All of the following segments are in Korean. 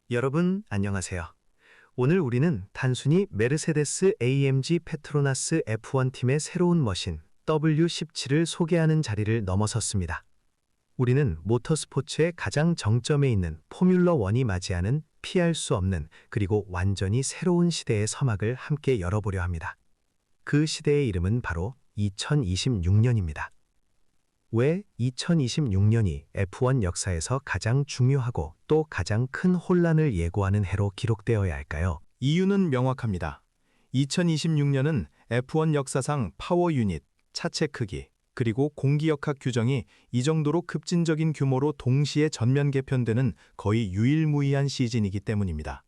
여러분, 안녕하세요. 오늘 우리는 단순히 메르세데스 AMG 페트로나스 F1 팀의 새로운 머신 W17을 소개하는 자리를 넘어섰습니다. 우리는 모터스포츠의 가장 정점에 있는 포뮬러 1이 맞이하는 피할 수 없는 그리고 완전히 새로운 시대의 서막을 함께 열어보려 합니다. 그 시대의 이름은 바로 2026년입니다. 왜 2026년이 F1 역사에서 가장 중요하고 또 가장 큰 혼란을 예고하는 해로 기록되어야 할까요? 이유는 명확합니다. 2026년은 F1 역사상 파워 유닛, 차체 크기, 그리고 공기역학 규정이 이 정도로 급진적인 규모로 동시에 전면 개편되는 거의 유일무이한 시즌이기 때문입니다.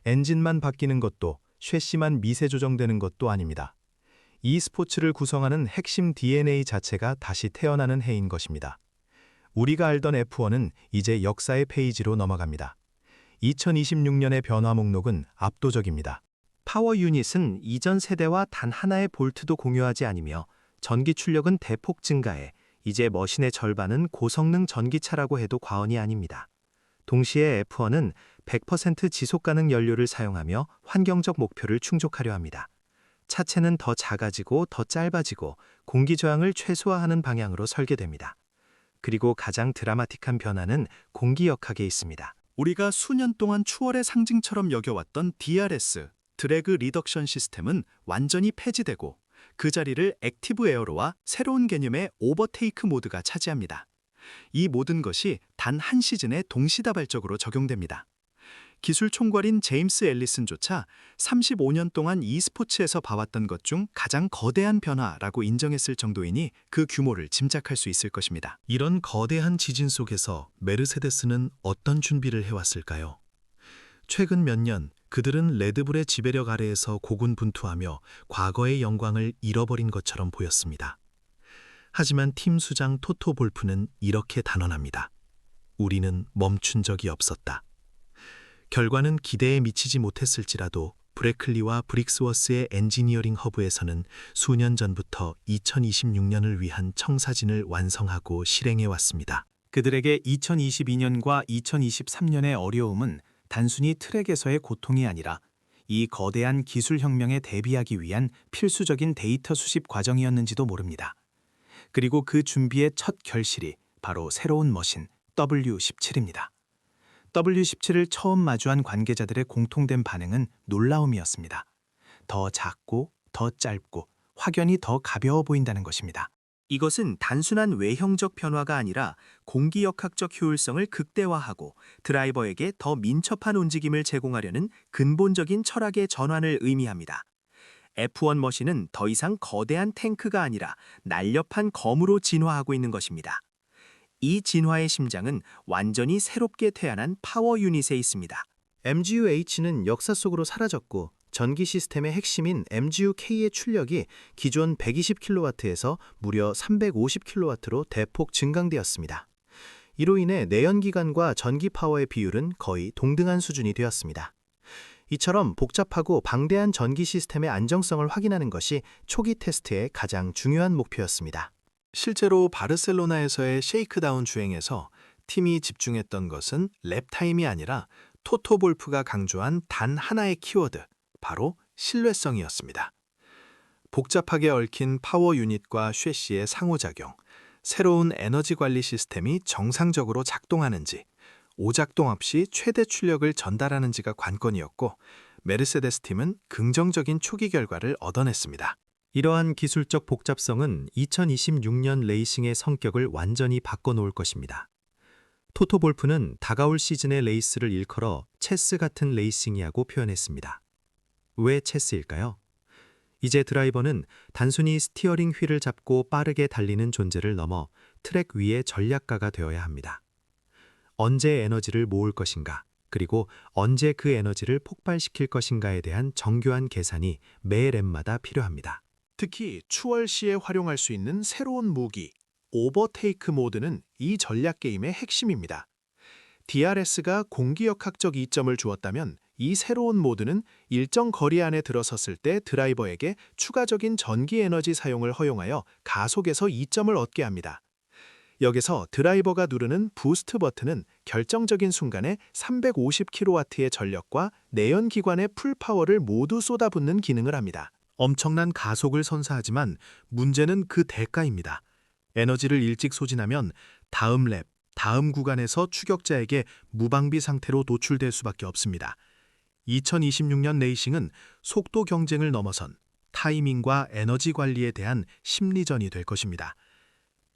엔진만 바뀌는 것도 쉐시만 미세 조정되는 것도 아닙니다. 이 스포츠를 구성하는 핵심 DNA 자체가 다시 태어나는 해인 것입니다. 우리가 알던 F1은 이제 역사의 페이지로 넘어갑니다. 2026년의 변화 목록은 압도적입니다. 파워 유닛은 이전 세대와 단 하나의 볼트도 공유하지 않으며 전기 출력은 대폭 증가해 이제 머신의 절반은 고성능 전기차라고 해도 과언이 아닙니다. 동시에 F1은 100% 지속 가능 연료를 사용하며 환경적 목표를 충족하려 합니다. 차체는 더 작아지고 더 짧아지고 공기 저항을 최소화하는 방향으로 설계됩니다. 그리고 가장 드라마틱한 변화는 공기역학에 있습니다. 우리가 수년 동안 추월의 상징처럼 여겨왔던 DRS, 드래그 리덕션 시스템은 완전히 폐지되고 그 자리를 액티브 에어로와 새로운 개념의 오버테이크 모드가 차지합니다. 이 모든 것이 단 한 시즌에 동시다발적으로 적용됩니다. 기술 총괄인 제임스 앨리슨조차 35년 동안 e스포츠에서 봐왔던 것 중 가장 거대한 변화라고 인정했을 정도이니 그 규모를 짐작할 수 있을 것입니다. 이런 거대한 지진 속에서 메르세데스는 어떤 준비를 해왔을까요? 최근 몇 년 그들은 레드불의 지배력 아래에서 고군분투하며 과거의 영광을 잃어버린 것처럼 보였습니다. 하지만 팀 수장 토토 볼프는 이렇게 단언합니다. 우리는 멈춘 적이 없었다. 결과는 기대에 미치지 못했을지라도 브래클리와 브릭스워스의 엔지니어링 허브에서는 수년 전부터 2026년을 위한 청사진을 완성하고 실행해 왔습니다. 그들에게 2022년과 2023년의 어려움은 단순히 트랙에서의 고통이 아니라 이 거대한 기술혁명에 대비하기 위한 필수적인 데이터 수집 과정이었는지도 모릅니다. 그리고 그 준비의 첫 결실이 바로 새로운 머신 W17입니다. W17을 처음 마주한 관계자들의 공통된 반응은 놀라움이었습니다. 더 작고 더 짧고 확연히 더 가벼워 보인다는 것입니다. 이것은 단순한 외형적 변화가 아니라 공기역학적 효율성을 극대화하고 드라이버에게 더 민첩한 움직임을 제공하려는 근본적인 철학의 전환을 의미합니다. F1 머신은 더 이상 거대한 탱크가 아니라 날렵한 검으로 진화하고 있는 것입니다. 이 진화의 심장은 완전히 새롭게 태어난 파워 유닛에 있습니다. MGU-H는 역사 속으로 사라졌고 전기 시스템의 핵심인 MGU-K의 출력이 기존 120kW에서 무려 350kW로 대폭 증강되었습니다. 이로 인해 내연기관과 전기 파워의 비율은 거의 동등한 수준이 되었습니다. 이처럼 복잡하고 방대한 전기 시스템의 안정성을 확인하는 것이 초기 테스트의 가장 중요한 목표였습니다. 실제로 바르셀로나에서의 쉐이크다운 주행에서 팀이 집중했던 것은 랩타임이 아니라 토토 볼프가 강조한 단 하나의 키워드, 바로 신뢰성이었습니다. 복잡하게 얽힌 파워 유닛과 쉐시의 상호작용, 새로운 에너지 관리 시스템이 정상적으로 작동하는지, 오작동 없이 최대 출력을 전달하는지가 관건이었고, 메르세데스 팀은 긍정적인 초기 결과를 얻어냈습니다. 이러한 기술적 복잡성은 2026년 레이싱의 성격을 완전히 바꿔놓을 것입니다. 토토 볼프는 다가올 시즌의 레이스를 일컬어 체스 같은 레이싱이라고 표현했습니다. 왜 체스일까요? 이제 드라이버는 단순히 스티어링 휠을 잡고 빠르게 달리는 존재를 넘어 트랙 위의 전략가가 되어야 합니다. 언제 에너지를 모을 것인가, 그리고 언제 그 에너지를 폭발시킬 것인가에 대한 정교한 계산이 매 랩마다 필요합니다. 특히 추월 시에 활용할 수 있는 새로운 무기, 오버테이크 모드는 이 전략 게임의 핵심입니다. DRS가 공기역학적 이점을 주었다면 이 새로운 모드는 일정 거리 안에 들어섰을 때 드라이버에게 추가적인 전기 에너지 사용을 허용하여 가속에서 이점을 얻게 합니다. 여기서 드라이버가 누르는 부스트 버튼은 결정적인 순간에 350kW의 전력과 내연기관의 풀파워를 모두 쏟아붓는 기능을 합니다. 엄청난 가속을 선사하지만 문제는 그 대가입니다. 에너지를 일찍 소진하면 다음 랩, 다음 구간에서 추격자에게 무방비 상태로 노출될 수밖에 없습니다. 2026년 레이싱은 속도 경쟁을 넘어선 타이밍과 에너지 관리에 대한 심리전이 될 것입니다.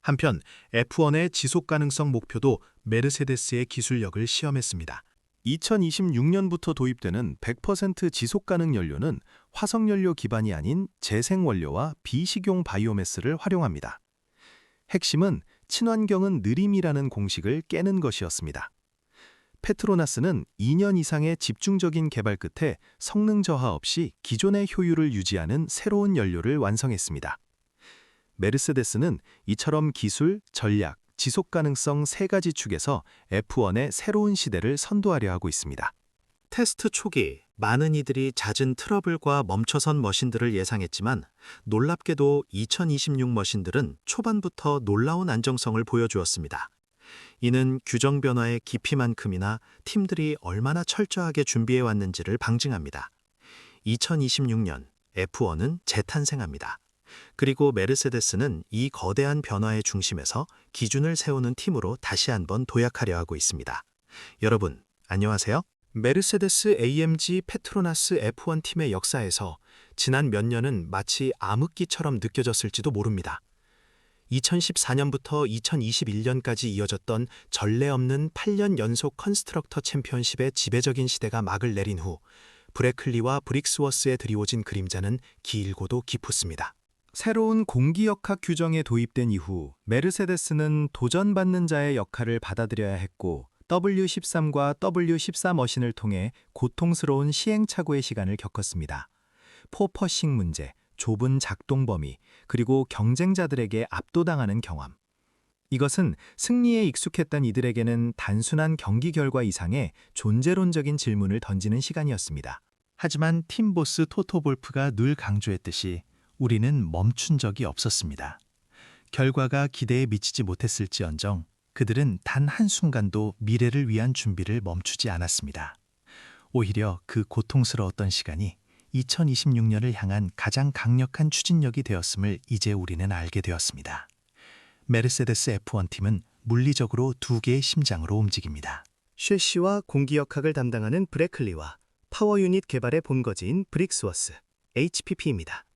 한편 F1의 지속 가능성 목표도 메르세데스의 기술력을 시험했습니다. 2026년부터 도입되는 100% 지속 가능 연료는 화석연료 기반이 아닌 재생원료와 비식용 바이오매스를 활용합니다. 핵심은 친환경은 느림이라는 공식을 깨는 것이었습니다. 페트로나스는 2년 이상의 집중적인 개발 끝에 성능 저하 없이 기존의 효율을 유지하는 새로운 연료를 완성했습니다. 메르세데스는 이처럼 기술, 전략, 지속 가능성 세 가지 축에서 F1의 새로운 시대를 선도하려 하고 있습니다. 테스트 초기 많은 이들이 잦은 트러블과 멈춰선 머신들을 예상했지만 놀랍게도 2026 머신들은 초반부터 놀라운 안정성을 보여주었습니다. 이는 규정 변화의 깊이만큼이나 팀들이 얼마나 철저하게 준비해왔는지를 방증합니다. 2026년 F1은 재탄생합니다. 그리고 메르세데스는 이 거대한 변화의 중심에서 기준을 세우는 팀으로 다시 한번 도약하려 하고 있습니다. 여러분, 안녕하세요. 메르세데스 AMG 페트로나스 F1 팀의 역사에서 지난 몇 년은 마치 암흑기처럼 느껴졌을지도 모릅니다. 2014년부터 2021년까지 이어졌던 전례 없는 8년 연속 컨스트럭터 챔피언십의 지배적인 시대가 막을 내린 후 브래클리와 브릭스워스에 드리워진 그림자는 길고도 깊었습니다. 새로운 공기역학 규정에 도입된 이후 메르세데스는 도전받는 자의 역할을 받아들여야 했고 W13과 W14 머신을 통해 고통스러운 시행착오의 시간을 겪었습니다. 포퍼싱 문제, 좁은 작동 범위, 그리고 경쟁자들에게 압도당하는 경험. 이것은 승리에 익숙했던 이들에게는 단순한 경기 결과 이상의 존재론적인 질문을 던지는 시간이었습니다. 하지만 팀보스 토토 볼프가 늘 강조했듯이 우리는 멈춘 적이 없었습니다. 결과가 기대에 미치지 못했을지언정 그들은 단 한순간도 미래를 위한 준비를 멈추지 않았습니다. 오히려 그 고통스러웠던 시간이 2026년을 향한 가장 강력한 추진력이 되었음을 이제 우리는 알게 되었습니다. 메르세데스 F1 팀은 물리적으로 두 개의 심장으로 움직입니다. 쉐시와 공기역학을 담당하는 브래클리와 파워 유닛 개발의 본거지인 브릭스워스, HPP입니다.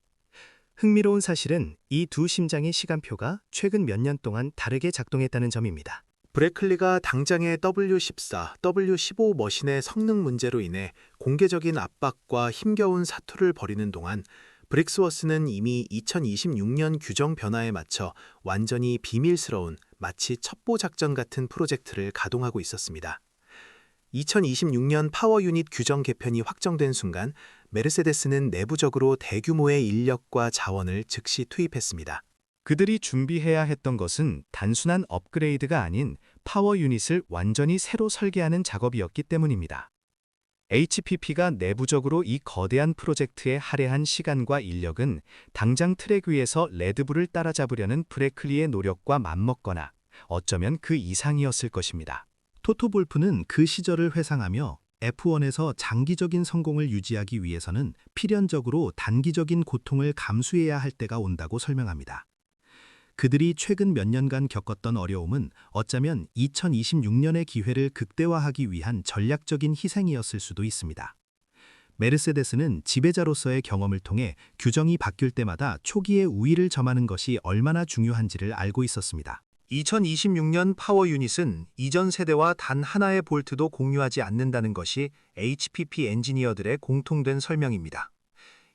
흥미로운 사실은 이 두 심장의 시간표가 최근 몇 년 동안 다르게 작동했다는 점입니다. 브래클리가 당장의 W14, W15 머신의 성능 문제로 인해 공개적인 압박과 힘겨운 사투를 벌이는 동안 브릭스워스는 이미 2026년 규정 변화에 맞춰 완전히 비밀스러운 마치 첩보 작전 같은 프로젝트를 가동하고 있었습니다. 2026년 파워 유닛 규정 개편이 확정된 순간 메르세데스는 내부적으로 대규모의 인력과 자원을 즉시 투입했습니다. 그들이 준비해야 했던 것은 단순한 업그레이드가 아닌 파워 유닛을 완전히 새로 설계하는 작업이었기 때문입니다. HPP가 내부적으로 이 거대한 프로젝트에 할애한 시간과 인력은 당장 트랙 위에서 레드불을 따라잡으려는 브래클리의 노력과 맞먹거나 어쩌면 그 이상이었을 것입니다. 토토 볼프는 그 시절을 회상하며 F1에서 장기적인 성공을 유지하기 위해서는 필연적으로 단기적인 고통을 감수해야 할 때가 온다고 설명합니다. 그들이 최근 몇 년간 겪었던 어려움은 어쩌면 2026년의 기회를 극대화하기 위한 전략적인 희생이었을 수도 있습니다. 메르세데스는 지배자로서의 경험을 통해 규정이 바뀔 때마다 초기의 우위를 점하는 것이 얼마나 중요한지를 알고 있었습니다. 2026년 파워 유닛은 이전 세대와 단 하나의 볼트도 공유하지 않는다는 것이 HPP 엔지니어들의 공통된 설명입니다.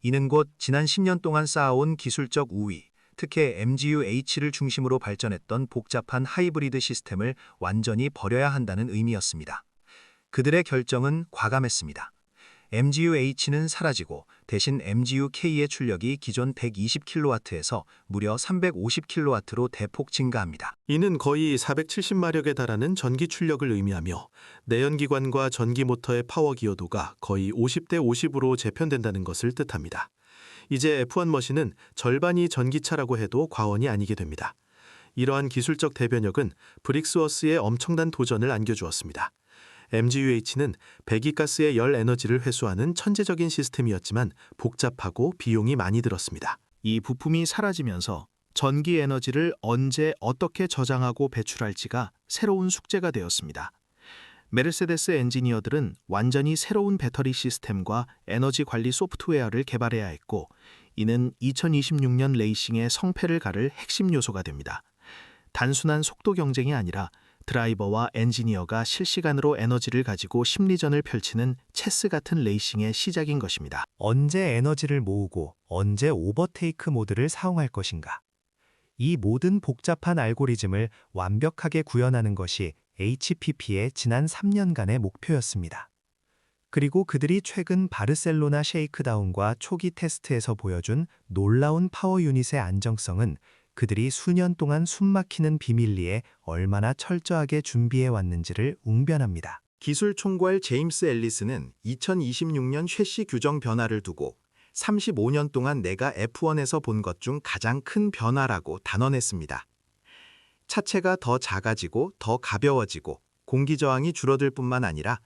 이는 곧 지난 10년 동안 쌓아온 기술적 우위, 특히 MGU-H를 중심으로 발전했던 복잡한 하이브리드 시스템을 완전히 버려야 한다는 의미였습니다. 그들의 결정은 과감했습니다. MGU-H는 사라지고 대신 MGU-K의 출력이 기존 120kW에서 무려 350kW로 대폭 증가합니다. 이는 거의 470마력에 달하는 전기 출력을 의미하며 내연기관과 전기 모터의 파워 기여도가 거의 50대 50으로 재편된다는 것을 뜻합니다. 이제 F1 머신은 절반이 전기차라고 해도 과언이 아니게 됩니다. 이러한 기술적 대변혁은 브릭스워스에 엄청난 도전을 안겨주었습니다. MGUH는 배기가스의 열 에너지를 회수하는 천재적인 시스템이었지만 복잡하고 비용이 많이 들었습니다. 이 부품이 사라지면서 전기 에너지를 언제 어떻게 저장하고 배출할지가 새로운 숙제가 되었습니다. 메르세데스 엔지니어들은 완전히 새로운 배터리 시스템과 에너지 관리 소프트웨어를 개발해야 했고, 이는 2026년 레이싱의 성패를 가를 핵심 요소가 됩니다. 단순한 속도 경쟁이 아니라 드라이버와 엔지니어가 실시간으로 에너지를 가지고 심리전을 펼치는 체스 같은 레이싱의 시작인 것입니다. 언제 에너지를 모으고 언제 오버테이크 모드를 사용할 것인가. 이 모든 복잡한 알고리즘을 완벽하게 구현하는 것이 HPP의 지난 3년간의 목표였습니다. 그리고 그들이 최근 바르셀로나 쉐이크다운과 초기 테스트에서 보여준 놀라운 파워 유닛의 안정성은 그들이 수년 동안 숨막히는 비밀리에 얼마나 철저하게 준비해 왔는지를 웅변합니다. 기술 총괄 제임스 앨리스는 2026년 쉐시 규정 변화를 두고 35년 동안 내가 F1에서 본 것 중 가장 큰 변화라고 단언했습니다. 차체가 더 작아지고 더 가벼워지고 공기 저항이 줄어들 뿐만 아니라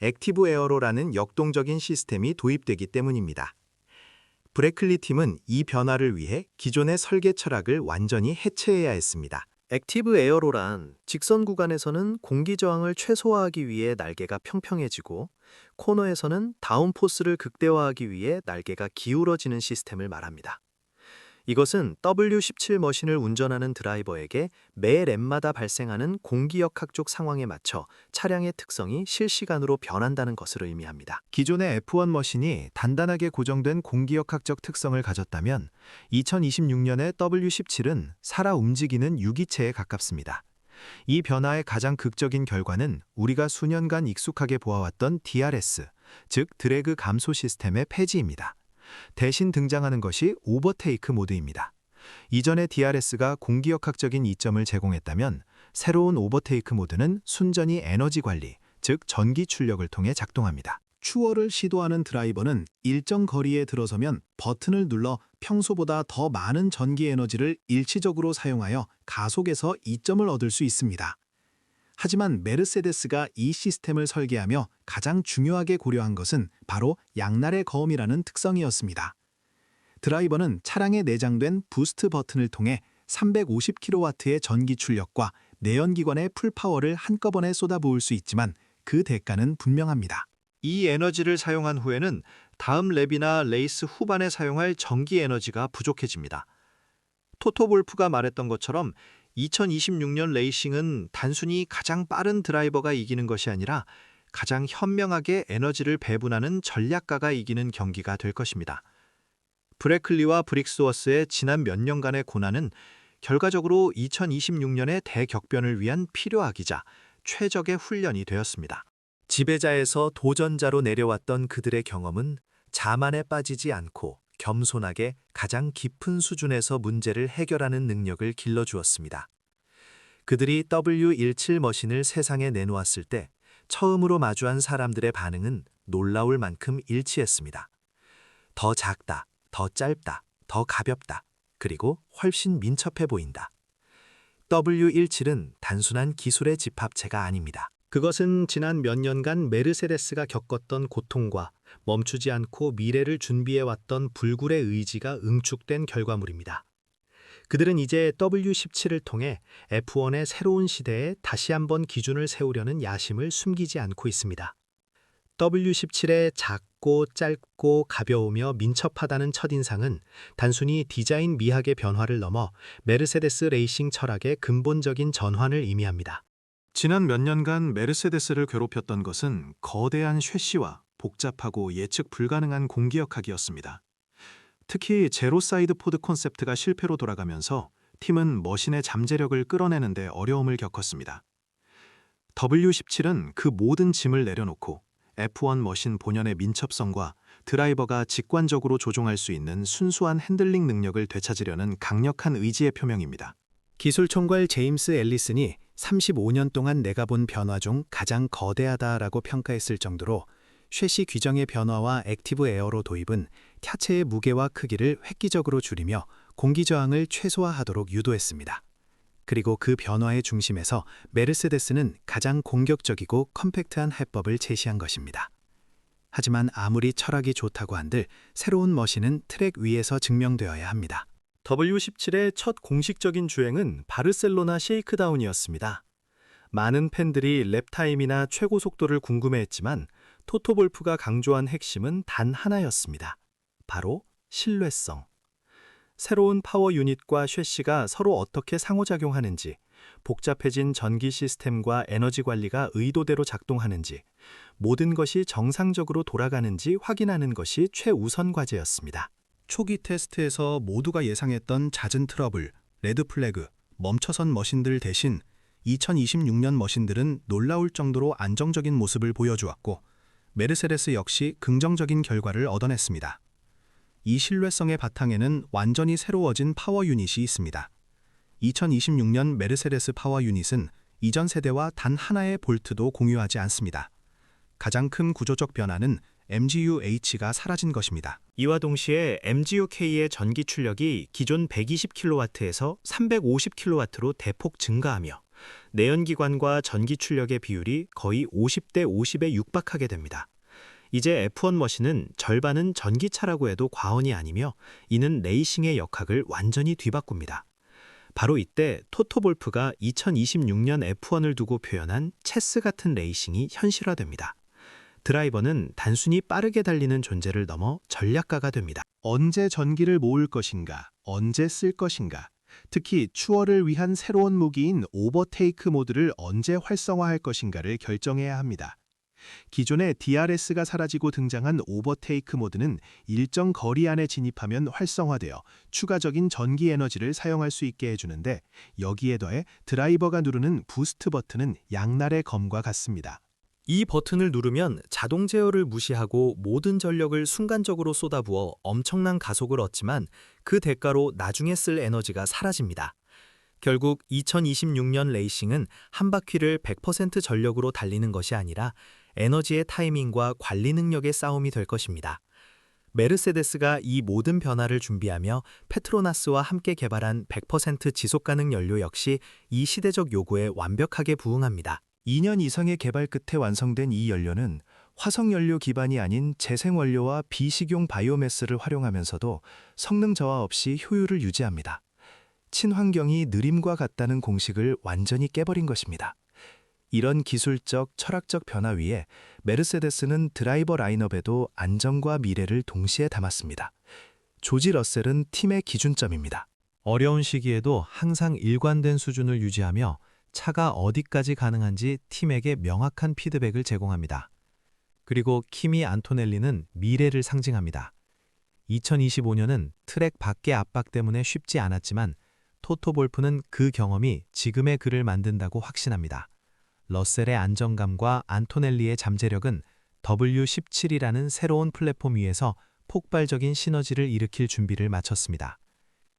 액티브 에어로라는 역동적인 시스템이 도입되기 때문입니다. 브래클리 팀은 이 변화를 위해 기존의 설계 철학을 완전히 해체해야 했습니다. 액티브 에어로란 직선 구간에서는 공기 저항을 최소화하기 위해 날개가 평평해지고 코너에서는 다운포스를 극대화하기 위해 날개가 기울어지는 시스템을 말합니다. 이것은 W17 머신을 운전하는 드라이버에게 매 랩마다 발생하는 공기역학적 상황에 맞춰 차량의 특성이 실시간으로 변한다는 것을 의미합니다. 기존의 F1 머신이 단단하게 고정된 공기역학적 특성을 가졌다면 2026년의 W17은 살아 움직이는 유기체에 가깝습니다. 이 변화의 가장 극적인 결과는 우리가 수년간 익숙하게 보아왔던 DRS, 즉 드래그 감소 시스템의 폐지입니다. 대신 등장하는 것이 오버테이크 모드입니다. 이전의 DRS가 공기역학적인 이점을 제공했다면 새로운 오버테이크 모드는 순전히 에너지 관리, 즉 전기 출력을 통해 작동합니다. 추월을 시도하는 드라이버는 일정 거리에 들어서면 버튼을 눌러 평소보다 더 많은 전기 에너지를 일시적으로 사용하여 가속에서 이점을 얻을 수 있습니다. 하지만 메르세데스가 이 시스템을 설계하며 가장 중요하게 고려한 것은 바로 양날의 검이라는 특성이었습니다. 드라이버는 차량에 내장된 부스트 버튼을 통해 350kW의 전기 출력과 내연기관의 풀파워를 한꺼번에 쏟아부을 수 있지만 그 대가는 분명합니다. 이 에너지를 사용한 후에는 다음 랩이나 레이스 후반에 사용할 전기 에너지가 부족해집니다. 토토 볼프가 말했던 것처럼 2026년 레이싱은 단순히 가장 빠른 드라이버가 이기는 것이 아니라 가장 현명하게 에너지를 배분하는 전략가가 이기는 경기가 될 것입니다. 브래클리와 브릭스워스의 지난 몇 년간의 고난은 결과적으로 2026년의 대격변을 위한 필요하기자 최적의 훈련이 되었습니다. 지배자에서 도전자로 내려왔던 그들의 경험은 자만에 빠지지 않고 겸손하게 가장 깊은 수준에서 문제를 해결하는 능력을 길러주었습니다. 그들이 W17 머신을 세상에 내놓았을 때 처음으로 마주한 사람들의 반응은 놀라울 만큼 일치했습니다. 더 작다, 더 짧다, 더 가볍다, 그리고 훨씬 민첩해 보인다. W17은 단순한 기술의 집합체가 아닙니다. 그것은 지난 몇 년간 메르세데스가 겪었던 고통과 멈추지 않고 미래를 준비해왔던 불굴의 의지가 응축된 결과물입니다. 그들은 이제 W17을 통해 F1의 새로운 시대에 다시 한번 기준을 세우려는 야심을 숨기지 않고 있습니다. W17의 작고 짧고 가벼우며 민첩하다는 첫인상은 단순히 디자인 미학의 변화를 넘어 메르세데스 레이싱 철학의 근본적인 전환을 의미합니다. 지난 몇 년간 메르세데스를 괴롭혔던 것은 거대한 쉐시와 복잡하고 예측 불가능한 공기역학이었습니다. 특히 제로 사이드 포드 콘셉트가 실패로 돌아가면서 팀은 머신의 잠재력을 끌어내는 데 어려움을 겪었습니다. W17은 그 모든 짐을 내려놓고 F1 머신 본연의 민첩성과 드라이버가 직관적으로 조종할 수 있는 순수한 핸들링 능력을 되찾으려는 강력한 의지의 표명입니다. 기술 총괄 제임스 앨리슨이 35년 동안 내가 본 변화 중 가장 거대하다라고 평가했을 정도로 쉐시 규정의 변화와 액티브 에어로 도입은 캬체의 무게와 크기를 획기적으로 줄이며 공기 저항을 최소화하도록 유도했습니다. 그리고 그 변화의 중심에서 메르세데스는 가장 공격적이고 컴팩트한 해법을 제시한 것입니다. 하지만 아무리 철학이 좋다고 한들 새로운 머신은 트랙 위에서 증명되어야 합니다. W17의 첫 공식적인 주행은 바르셀로나 쉐이크다운이었습니다. 많은 팬들이 랩타임이나 최고 속도를 궁금해했지만 토토볼프가 강조한 핵심은 단 하나였습니다. 바로 신뢰성. 새로운 파워 유닛과 쉐시가 서로 어떻게 상호작용하는지, 복잡해진 전기 시스템과 에너지 관리가 의도대로 작동하는지, 모든 것이 정상적으로 돌아가는지 확인하는 것이 최우선 과제였습니다. 초기 테스트에서 모두가 예상했던 잦은 트러블, 레드 플래그, 멈춰선 머신들 대신 2026년 머신들은 놀라울 정도로 안정적인 모습을 보여주었고 메르세데스 역시 긍정적인 결과를 얻어냈습니다. 이 신뢰성의 바탕에는 완전히 새로워진 파워 유닛이 있습니다. 2026년 메르세데스 파워 유닛은 이전 세대와 단 하나의 볼트도 공유하지 않습니다. 가장 큰 구조적 변화는 MGU-H가 사라진 것입니다. 이와 동시에 MGU-K의 전기 출력이 기존 120kW에서 350kW로 대폭 증가하며 내연기관과 전기 출력의 비율이 거의 50대 50에 육박하게 됩니다. 이제 F1 머신은 절반은 전기차라고 해도 과언이 아니며 이는 레이싱의 역학을 완전히 뒤바꿉니다. 바로 이때 토토볼프가 2026년 F1을 두고 표현한 체스 같은 레이싱이 현실화됩니다. 드라이버는 단순히 빠르게 달리는 존재를 넘어 전략가가 됩니다. 언제 전기를 모을 것인가, 언제 쓸 것인가, 특히 추월을 위한 새로운 무기인 오버테이크 모드를 언제 활성화할 것인가를 결정해야 합니다. 기존의 DRS가 사라지고 등장한 오버테이크 모드는 일정 거리 안에 진입하면 활성화되어 추가적인 전기 에너지를 사용할 수 있게 해주는데 여기에 더해 드라이버가 누르는 부스트 버튼은 양날의 검과 같습니다. 이 버튼을 누르면 자동 제어를 무시하고 모든 전력을 순간적으로 쏟아부어 엄청난 가속을 얻지만 그 대가로 나중에 쓸 에너지가 사라집니다. 결국 2026년 레이싱은 한 바퀴를 100% 전력으로 달리는 것이 아니라 에너지의 타이밍과 관리 능력의 싸움이 될 것입니다. 메르세데스가 이 모든 변화를 준비하며 페트로나스와 함께 개발한 100% 지속가능 연료 역시 이 시대적 요구에 완벽하게 부응합니다. 2년 이상의 개발 끝에 완성된 이 연료는 화석연료 기반이 아닌 재생원료와 비식용 바이오매스를 활용하면서도 성능 저하 없이 효율을 유지합니다. 친환경이 느림과 같다는 공식을 완전히 깨버린 것입니다. 이런 기술적, 철학적 변화 위에 메르세데스는 드라이버 라인업에도 안정과 미래를 동시에 담았습니다. 조지 러셀은 팀의 기준점입니다. 어려운 시기에도 항상 일관된 수준을 유지하며 차가 어디까지 가능한지 팀에게 명확한 피드백을 제공합니다. 그리고 키미 안토넬리는 미래를 상징합니다. 2025년은 트랙 밖의 압박 때문에 쉽지 않았지만 토토볼프는 그 경험이 지금의 그를 만든다고 확신합니다. 러셀의 안정감과 안토넬리의 잠재력은 W17이라는 새로운 플랫폼 위에서 폭발적인 시너지를 일으킬 준비를 마쳤습니다.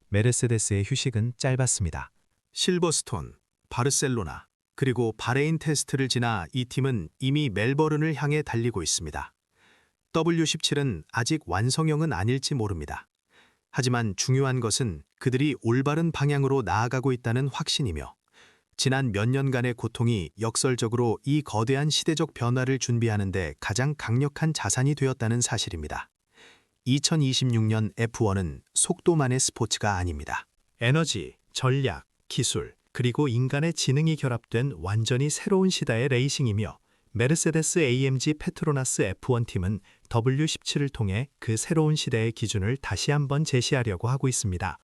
메르세데스의 휴식은 짧았습니다. 실버스톤, 바르셀로나, 그리고 바레인 테스트를 지나 이 팀은 이미 멜버른을 향해 달리고 있습니다. W17은 아직 완성형은 아닐지 모릅니다. 하지만 중요한 것은 그들이 올바른 방향으로 나아가고 있다는 확신이며 지난 몇 년간의 고통이 역설적으로 이 거대한 시대적 변화를 준비하는 데 가장 강력한 자산이 되었다는 사실입니다. 2026년 F1은 속도만의 스포츠가 아닙니다. 에너지, 전략, 기술, 그리고 인간의 지능이 결합된 완전히 새로운 시대의 레이싱이며 메르세데스 AMG 페트로나스 F1 팀은 W17을 통해 그 새로운 시대의 기준을 다시 한번 제시하려고 하고 있습니다.